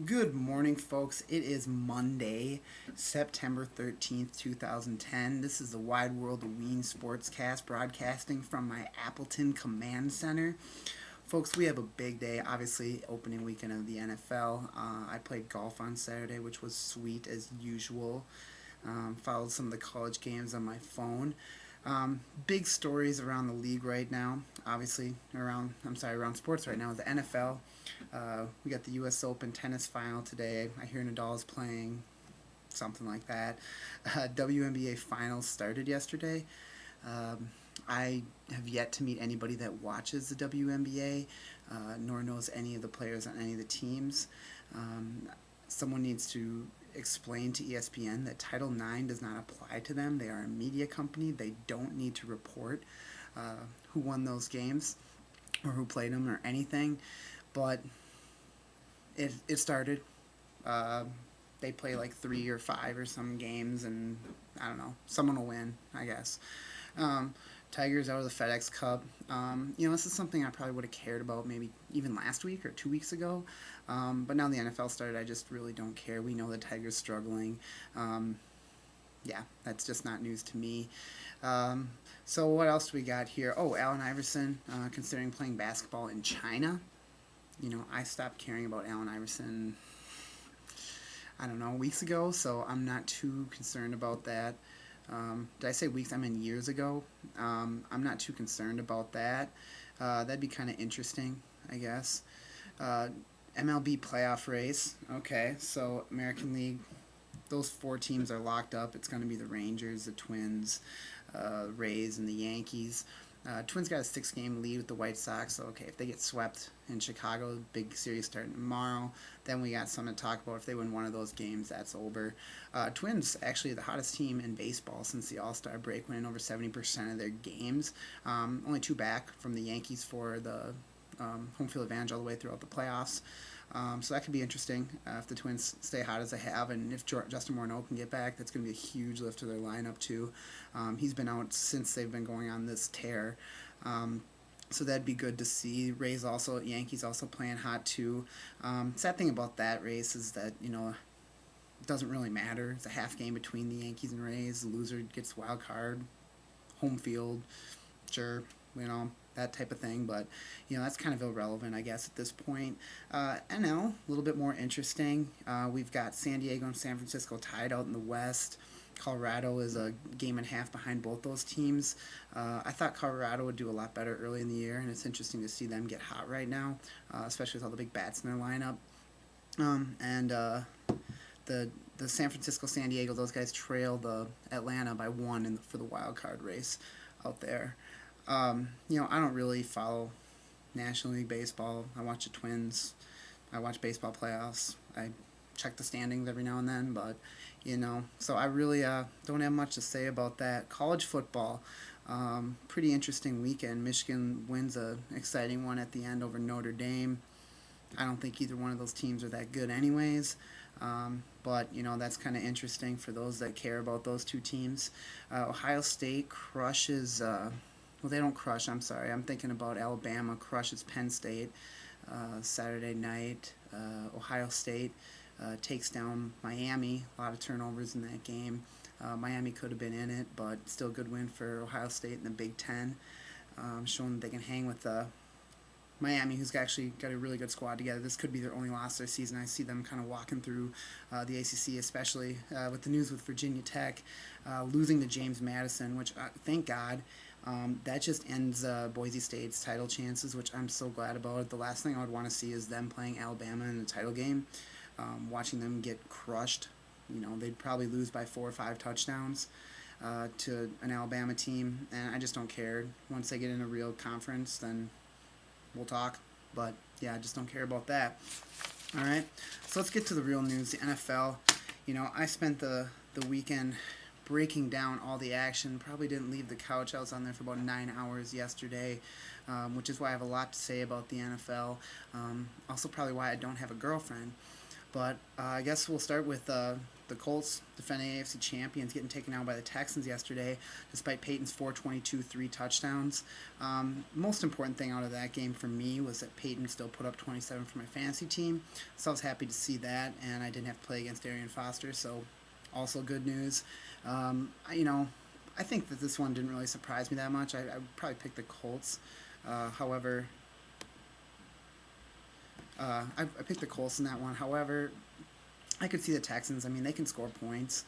Good morning, folks. It is Monday, September 13th, 2010. This is the Wide World of Wien Sportscast broadcasting from my Appleton Command Center. Folks, we have a big day, obviously, opening weekend of the NFL. I played golf on Saturday, which was sweet as usual. Followed some of the college games on my phone. Big stories around the league right now. Obviously, around sports right now. The NFL. We got the U.S. Open tennis final today. I hear Nadal's playing, something like that. WNBA finals started yesterday. Um, I have yet to meet anybody that watches the WNBA, nor knows any of the players on any of the teams. Um, Someone needs to explain to ESPN that Title IX does not apply to them. They are a media company. They don't need to report who won those games or who played them or anything. But it started. Uh, they play like 3 or 5 or some games, and I don't know. Someone will win, I guess. Um, Tigers out of the FedEx Cup. This is something I probably would have cared about maybe even last week or 2 weeks ago. But now the NFL started, I just really don't care. We know the Tigers struggling. Um, yeah, that's just not news to me. So what else do we got here? Oh, Allen Iverson considering playing basketball in China. I stopped caring about Allen Iverson, I don't know, weeks ago, so I'm not too concerned about that. Did I say weeks? I mean years ago. I'm not too concerned about that. That'd be kind of interesting, I guess. Uh, MLB playoff race. Okay, so American League, those 4 teams are locked up. It's going to be the Rangers, the Twins, Rays, and the Yankees. Twins got a 6-game lead with the White Sox, so okay, if they get swept in Chicago, big series starting tomorrow, then we got something to talk about. If they win one of those games, that's over. Twins, actually the hottest team in baseball since the All-Star break, winning over 70% of their games. Only 2 back from the Yankees for the home field advantage all the way throughout the playoffs. So that could be interesting if the Twins stay hot as they have, and if Justin Morneau can get back, that's going to be a huge lift to their lineup too. He's been out since they've been going on this tear, so that'd be good to see. Yankees also playing hot too. Sad thing about that race is that it doesn't really matter. It's a half game between the Yankees and Rays. The loser gets wild card, home field, sure, that type of thing. But that's kind of irrelevant, I guess, at this point. NL, a little bit more interesting. We've got San Diego and San Francisco tied out in the West. Colorado is a game and a half behind both those teams. I thought Colorado would do a lot better early in the year, and it's interesting to see them get hot right now, especially with all the big bats in their lineup. And the San Francisco, San Diego, those guys trail the Atlanta by 1 for the wild card race out there. I don't really follow National League Baseball. I watch the Twins. I watch baseball playoffs. I check the standings every now and then, but so I really don't have much to say about that. College football, pretty interesting weekend. Michigan wins a exciting one at the end over Notre Dame. I don't think either one of those teams are that good, anyways. But that's kind of interesting for those that care about those 2 teams. Ohio State crushes. Well, they don't crush. I'm sorry. I'm thinking about Alabama crushes Penn State Saturday night. Ohio State takes down Miami. A lot of turnovers in that game. Miami could have been in it, but still a good win for Ohio State in the Big Ten, showing that they can hang with Miami, who's actually got a really good squad together. This could be their only loss of their season. I see them kind of walking through the ACC, especially with the news with Virginia Tech losing to James Madison, which thank God. That just ends Boise State's title chances, which I'm so glad about. The last thing I would want to see is them playing Alabama in the title game, watching them get crushed. They'd probably lose by 4 or 5 touchdowns to an Alabama team, and I just don't care. Once they get in a real conference, then we'll talk. But yeah, I just don't care about that. All right, so let's get to the real news. The NFL. I spent the weekend breaking down all the action. Probably didn't leave the couch. I was on there for about 9 hours yesterday, which is why I have a lot to say about the NFL. Also, probably why I don't have a girlfriend. But I guess we'll start with the Colts, defending AFC champions, getting taken out by the Texans yesterday, despite Peyton's 422 3 touchdowns. Most important thing out of that game for me was that Peyton still put up 27 for my fantasy team, so I was happy to see that, and I didn't have to play against Arian Foster, so also good news. I think that this one didn't really surprise me that much. I would probably pick the Colts. However, I picked the Colts in that one. However, I could see the Texans. I mean, they can score points.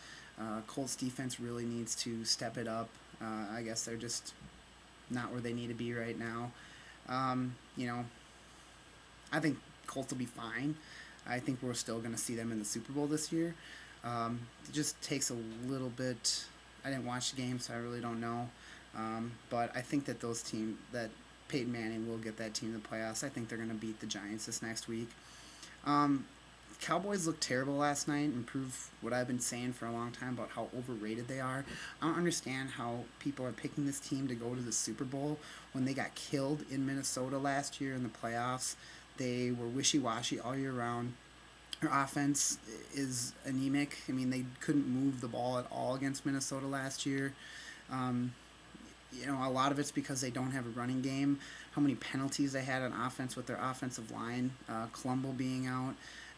Colts defense really needs to step it up. I guess they're just not where they need to be right now. You know, I think Colts will be fine. I think we're still going to see them in the Super Bowl this year. It just takes a little bit. I didn't watch the game, so I really don't know. But I think that that Peyton Manning will get that team to the playoffs. I think they're going to beat the Giants this next week. Cowboys looked terrible last night and proved what I've been saying for a long time about how overrated they are. I don't understand how people are picking this team to go to the Super Bowl when they got killed in Minnesota last year in the playoffs. They were wishy-washy all year round. Their offense is anemic. I mean, they couldn't move the ball at all against Minnesota last year. A lot of it's because they don't have a running game. How many penalties they had on offense with their offensive line, Colombo being out.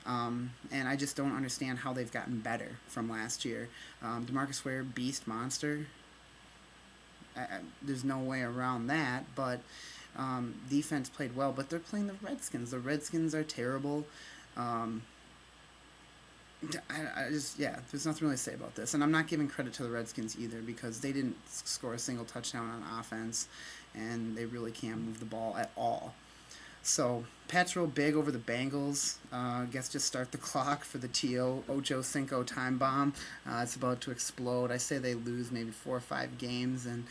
And I just don't understand how they've gotten better from last year. DeMarcus Ware, beast, monster. There's no way around that, but defense played well. But they're playing the Redskins. The Redskins are terrible. There's nothing really to say about this. And I'm not giving credit to the Redskins either because they didn't score a single touchdown on offense, and they really can't move the ball at all. So, Pats roll big over the Bengals. I guess just start the clock for the Ocho Cinco time bomb. It's about to explode. I say they lose maybe 4 or 5 games, and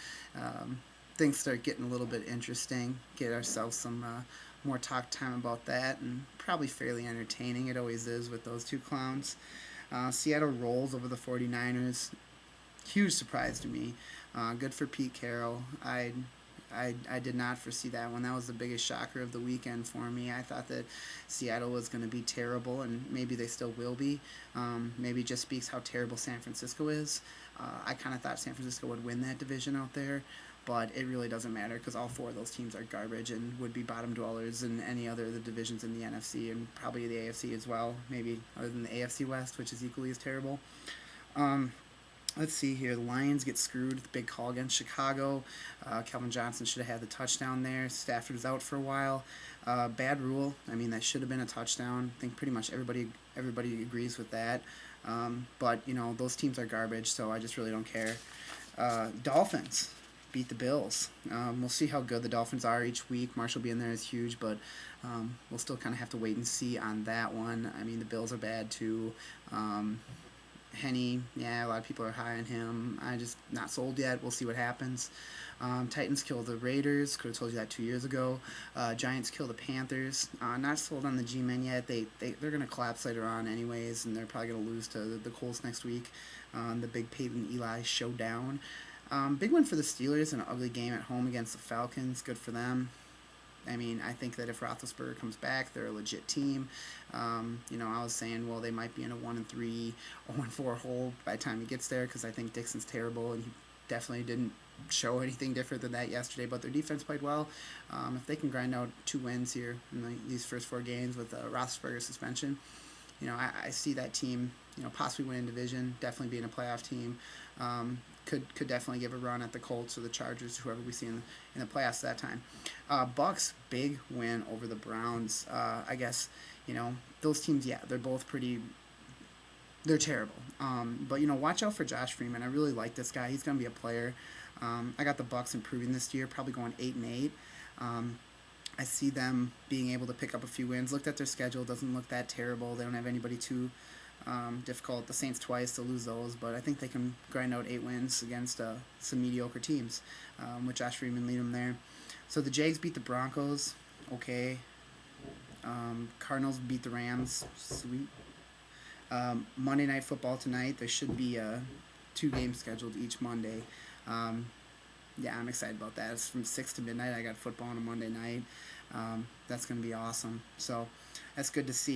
things start getting a little bit interesting. Get ourselves some more talk time about that, and probably fairly entertaining. It always is with those two clowns. Seattle rolls over the 49ers. Huge surprise to me. Good for Pete Carroll. I did not foresee that one. That was the biggest shocker of the weekend for me. I thought that Seattle was going to be terrible, and maybe they still will be. Maybe it just speaks how terrible San Francisco is. I kind of thought San Francisco would win that division out there, but it really doesn't matter because all 4 of those teams are garbage and would be bottom dwellers in any other of the divisions in the NFC and probably the AFC as well, maybe other than the AFC West, which is equally as terrible. Let's see here. The Lions get screwed with the big call against Chicago. Calvin Johnson should have had the touchdown there. Stafford was out for a while. Bad rule. I mean, that should have been a touchdown. I think pretty much everybody agrees with that. But, those teams are garbage, so I just really don't care. Dolphins beat the Bills. We'll see how good the Dolphins are each week. Marshall being there is huge, but we'll still kind of have to wait and see on that one. I mean, the Bills are bad, too. Henny, a lot of people are high on him. I just not sold yet. We'll see what happens. Titans kill the Raiders. Could have told you that 2 years ago. Giants kill the Panthers. Not sold on the G-Men yet. They're going to collapse later on anyways, and they're probably going to lose to the Colts next week. The big Peyton Eli showdown. Big win for the Steelers. An ugly game at home against the Falcons. Good for them. I mean, I think that if Roethlisberger comes back, they're a legit team. I was saying, well, they might be in a 1-3, 0-4 hole by the time he gets there because I think Dixon's terrible, and he definitely didn't show anything different than that yesterday. But their defense played well. If they can grind out 2 wins here in these first 4 games with Roethlisberger's suspension, I see that team, possibly winning division, definitely being a playoff team. Could definitely give a run at the Colts or the Chargers, whoever we see in the playoffs that time. Bucks, big win over the Browns. I guess, those teams, they're both they're terrible. But, watch out for Josh Freeman. I really like this guy. He's going to be a player. I got the Bucks improving this year, probably going 8-8. I see them being able to pick up a few wins. Looked at their schedule, doesn't look that terrible. They don't have anybody too difficult. The Saints twice, to lose those, but I think they can grind out 8 wins against some mediocre teams, with Josh Freeman lead them there. So the Jags beat the Broncos. Okay. Cardinals beat the Rams. Sweet. Monday Night Football tonight. There should be 2 games scheduled each Monday. I'm excited about that. It's from 6 to midnight. I got football on a Monday night. That's going to be awesome. So that's good to see.